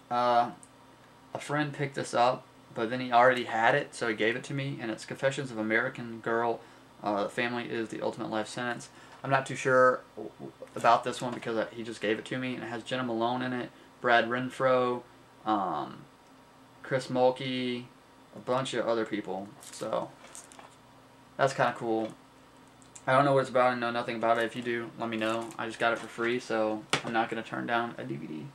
a friend picked this up, but then he already had it, so he gave it to me, and it's Confessions of a American Girl. The Family is the Ultimate Life Sentence. I'm not too sure about this one because he just gave it to me, and it has Jenna Malone in it, Brad Renfro, Chris Mulkey, a bunch of other people. So that's kind of cool. I don't know what it's about. I know nothing about it. If you do, let me know. I just got it for free, so I'm not going to turn down a DVD.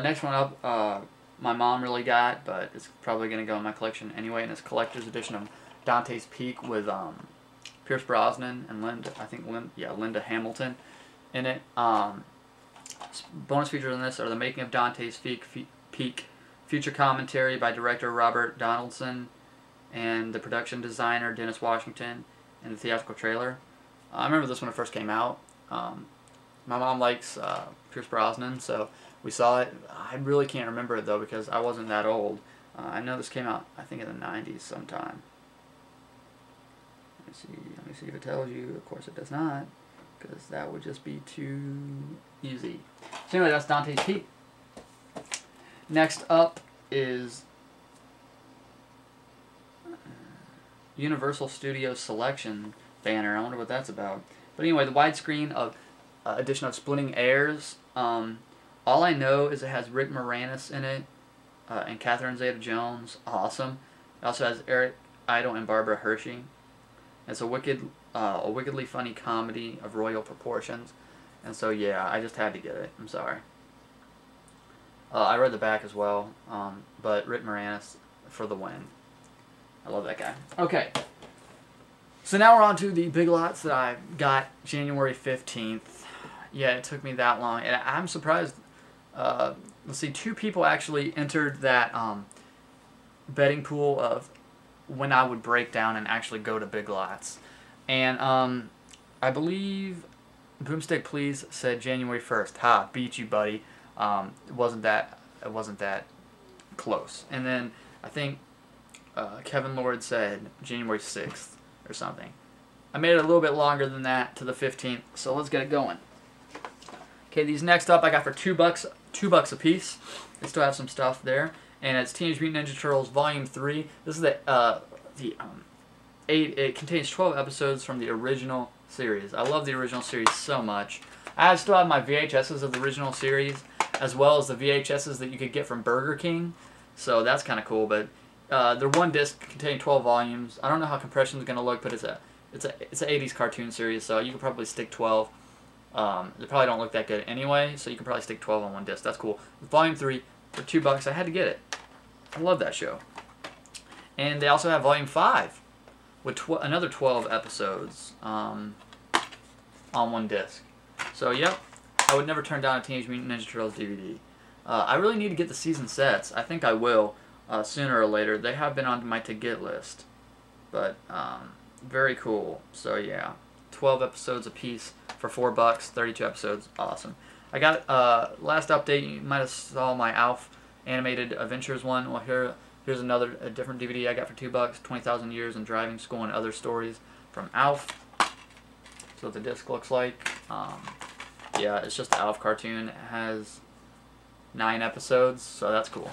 Next one up, my mom really got, but it's probably going to go in my collection anyway, and it's collector's edition of Dante's Peak with Pierce Brosnan and Linda Hamilton in it. Bonus features in this are the making of Dante's Peak, future commentary by director Robert Donaldson, and the production designer Dennis Washington, and the theatrical trailer. I remember this when it first came out. My mom likes Pierce Brosnan, so we saw it. I really can't remember it though because I wasn't that old. I know this came out, I think, in the 90s sometime. Let me see if it tells you. Of course it does not, because that would just be too easy. So anyway, that's Dante's Peak. Next up is Universal Studios Selection banner. I wonder what that's about. But anyway, the widescreen edition of Splitting Heirs. All I know is it has Rick Moranis in it and Catherine Zeta-Jones. Awesome. It also has Eric Idle and Barbara Hershey. It's a wickedly funny comedy of royal proportions. And so yeah, I just had to get it. I'm sorry. I read the back as well, but Rick Moranis for the win. I love that guy. Okay. So now we're on to the big lots that I got January 15th. Yeah, it took me that long. And I'm surprised. Let's see, 2 people actually entered that betting pool of when I would break down and actually go to big lots. And I believe Boomstick Please said January 1st. Ha, beat you, buddy. It wasn't that close. And then I think Kevin Lord said January 6th or something. I made it a little bit longer than that to the 15th, so let's get it going. Okay, these next up I got for $2 a piece. They still have some stuff there, and it's Teenage Mutant Ninja Turtles Volume 3. This is it contains 12 episodes from the original series. I love the original series so much. I still have my VHSs of the original series, as well as the VHSs that you could get from Burger King. So that's kind of cool. But they're one disc containing 12 volumes. I don't know how compression is going to look, but it's an 80s cartoon series, so you could probably stick 12. They probably don't look that good anyway, so you can probably stick 12 on one disc. That's cool. Volume 3 for $2. I had to get it. I love that show. And they also have Volume 5 with another 12 episodes on one disc. So, yep, I would never turn down a Teenage Mutant Ninja Turtles DVD. I really need to get the season sets. I think I will sooner or later. They have been on my to-get list. But, very cool. So, yeah, 12 episodes a piece for $4, 32 episodes. Awesome. I got last update. You might have saw my Alf Animated Adventures one. Well, here's a different DVD I got for $2. 20,000 Years in Driving School and Other Stories from Alf. So what the disc looks like. Yeah, it's just an Alf cartoon. It has 9 episodes, so that's cool.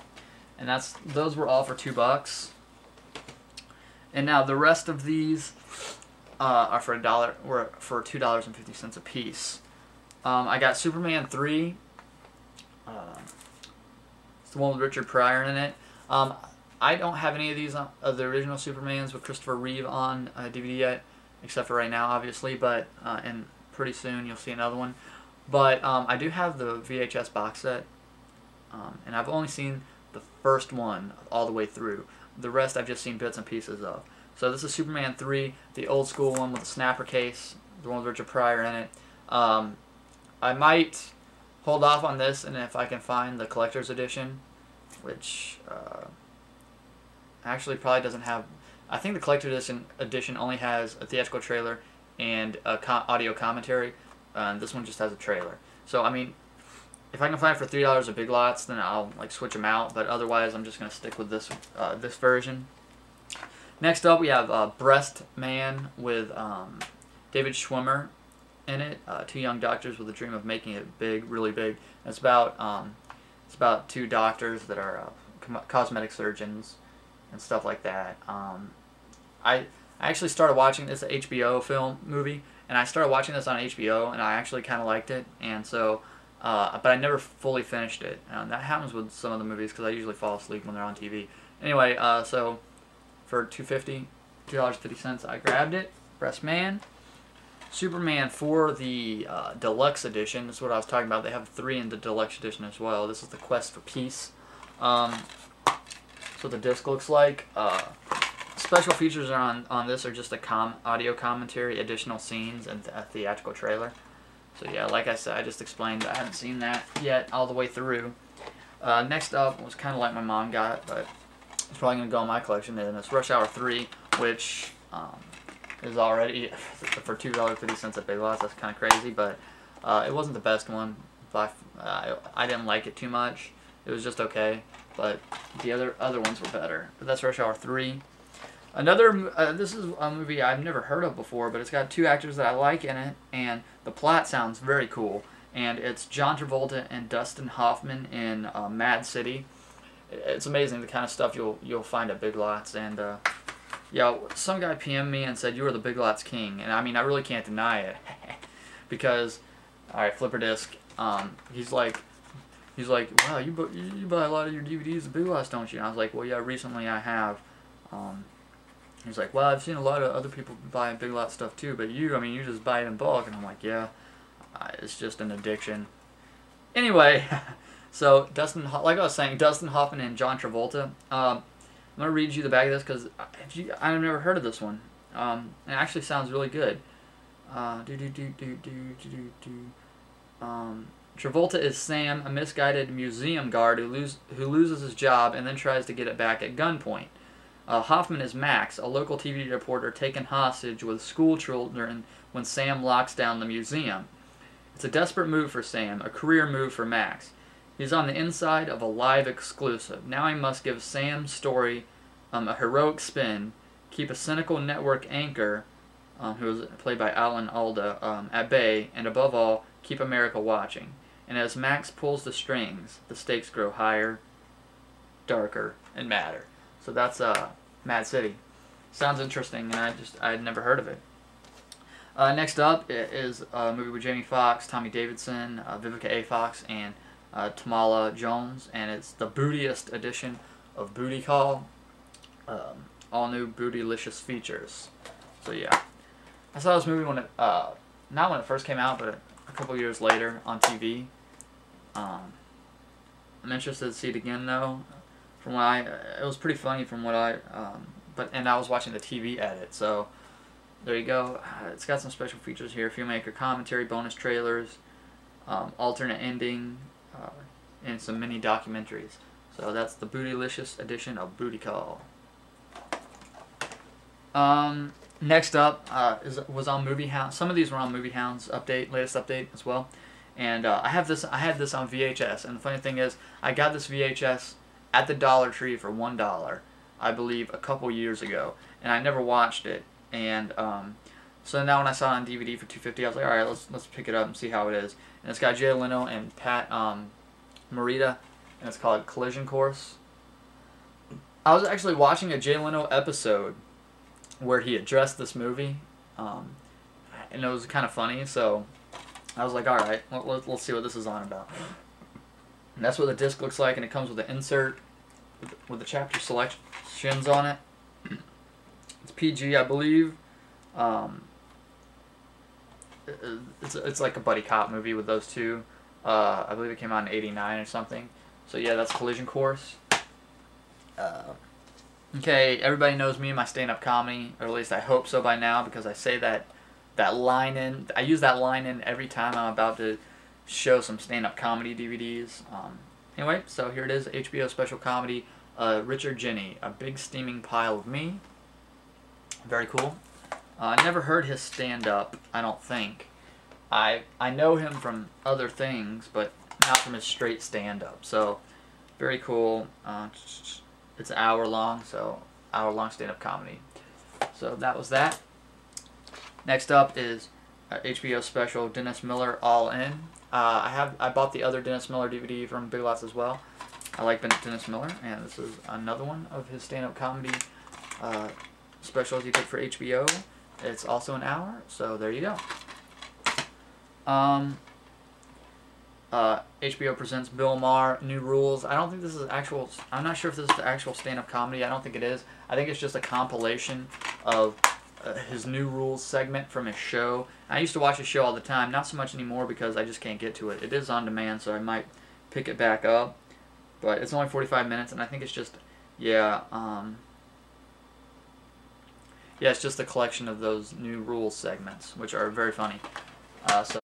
And those were all for $2. And now the rest of these are for $1. Were for $2.50 a piece. I got Superman 3. It's the one with Richard Pryor in it. I don't have any of these of the original Supermans with Christopher Reeve on DVD yet, except for right now, obviously. But and pretty soon you'll see another one. But I do have the VHS box set, and I've only seen the first one all the way through. The rest I've just seen bits and pieces of. So this is Superman 3, the old school one with the snapper case, the one with Richard Pryor in it. I might hold off on this, and if I can find the collector's edition, which actually probably doesn't have. I think the collector's edition only has a theatrical trailer and a audio commentary. This one just has a trailer. So I mean, if I can find it for $3 at Big Lots, then I'll switch them out. But otherwise, I'm just gonna stick with this version. Next up, we have Breast Man with David Schwimmer in it. 2 young doctors with a dream of making it big, really big. It's about It's about two doctors that are cosmetic surgeons and stuff like that. I actually started watching this HBO movie, and I started watching this on HBO, and I actually kind of liked it, and so, but I never fully finished it. That happens with some of the movies because I usually fall asleep when they're on TV. Anyway, so for $2.50, I grabbed it. Press Man. Superman for the deluxe edition. This is what I was talking about. They have 3 in the deluxe edition as well. This is the Quest for Peace. That's what the disc looks like. Special features on this are just a audio commentary, additional scenes, and a theatrical trailer. So yeah, like I said, I just explained, I haven't seen that yet all the way through. Next up was kind of like my mom got, but it's probably going to go in my collection, and it's Rush Hour 3, which is already for $2.50 at Big Lots. That's kind of crazy, but it wasn't the best one. I didn't like it too much. It was just okay, but the other ones were better. But that's Rush Hour 3. This is a movie I've never heard of before, but it's got 2 actors that I like in it, and the plot sounds very cool. And it's John Travolta and Dustin Hoffman in Mad City. It's amazing the kind of stuff you'll find at Big Lots. And yeah, some guy PM'd me and said you were the Big Lots king, and I mean I really can't deny it because all right, Flipper Disc. He's like, wow, you buy a lot of your DVDs at Big Lots, don't you? And I was like, well, yeah, recently I have. He's like, well, I've seen a lot of other people buy Big Lots stuff too, but you just buy it in bulk. And I'm like, yeah, it's just an addiction. Anyway, so like I was saying, Dustin Hoffman and John Travolta. I'm gonna read you the back of this because I've never heard of this one. It actually sounds really good. Travolta is Sam, a misguided museum guard who loses his job and then tries to get it back at gunpoint. Hoffman is Max, a local TV reporter taken hostage with school children when Sam locks down the museum. It's a desperate move for Sam, a career move for Max. He's on the inside of a live exclusive. Now he must give Sam's story a heroic spin, keep a cynical network anchor, who is played by Alan Alda, at bay, and above all, keep America watching. And as Max pulls the strings, the stakes grow higher, darker, and madder. So that's Mad City. Sounds interesting, and I had never heard of it. Next up is a movie with Jamie Foxx, Tommy Davidson, Vivica A. Fox, and Tamala Jones, and it's the bootiest edition of Booty Call. All new bootylicious features. So yeah, I saw this movie when it not when it first came out, but a couple years later on TV. I'm interested to see it again though. It was pretty funny from what and I was watching the TV edit, so there you go. It's got some special features here: filmmaker commentary, bonus trailers, alternate ending, and some mini documentaries. So that's the bootylicious edition of Booty Call. Next up was on Movie Hound. Some of these were on Movie Hound's latest update as well. And I had this on VHS. And the funny thing is, I got this VHS at the Dollar Tree for $1, I believe, a couple years ago, and I never watched it. And so now when I saw it on DVD for $2.50, I was like, all right, let's pick it up and see how it is. And it's got Jay Leno and Pat Morita, and it's called Collision Course. I was actually watching a Jay Leno episode where he addressed this movie, and it was kind of funny, so I was like, all right, let's see what this is on about. And that's what the disc looks like, and it comes with an insert with the chapter selections on it. It's PG, I believe. It's like a buddy cop movie with those two. I believe it came out in '89 or something. So yeah, that's Collision Course. Okay, everybody knows me and my stand-up comedy, or at least I hope so by now, because I say that line in. I use that line in every time I'm about to show some stand-up comedy DVDs. Anyway, so here it is, HBO special comedy, Richard Ginny, A Big Steaming Pile of Me. Very cool. I never heard his stand-up, I don't think. I know him from other things, but not from his straight stand-up. So, very cool. It's an hour long, so hour-long stand-up comedy. So that was that. Next up is HBO special Dennis Miller All In. I bought the other Dennis Miller DVD from Big Lots as well. I like Dennis Miller, and this is another one of his stand-up comedy specials he did for HBO. It's also an hour, so there you go. HBO presents Bill Maher, New Rules. I don't think this is actual. I'm not sure if this is the actual stand-up comedy. I don't think it is. I think it's just a compilation of his New Rules segment from his show. I used to watch his show all the time. Not so much anymore because I just can't get to it. It is on demand, so I might pick it back up. But it's only 45 minutes, and I think it's just, yeah, it's just a collection of those New Rules segments, which are very funny. So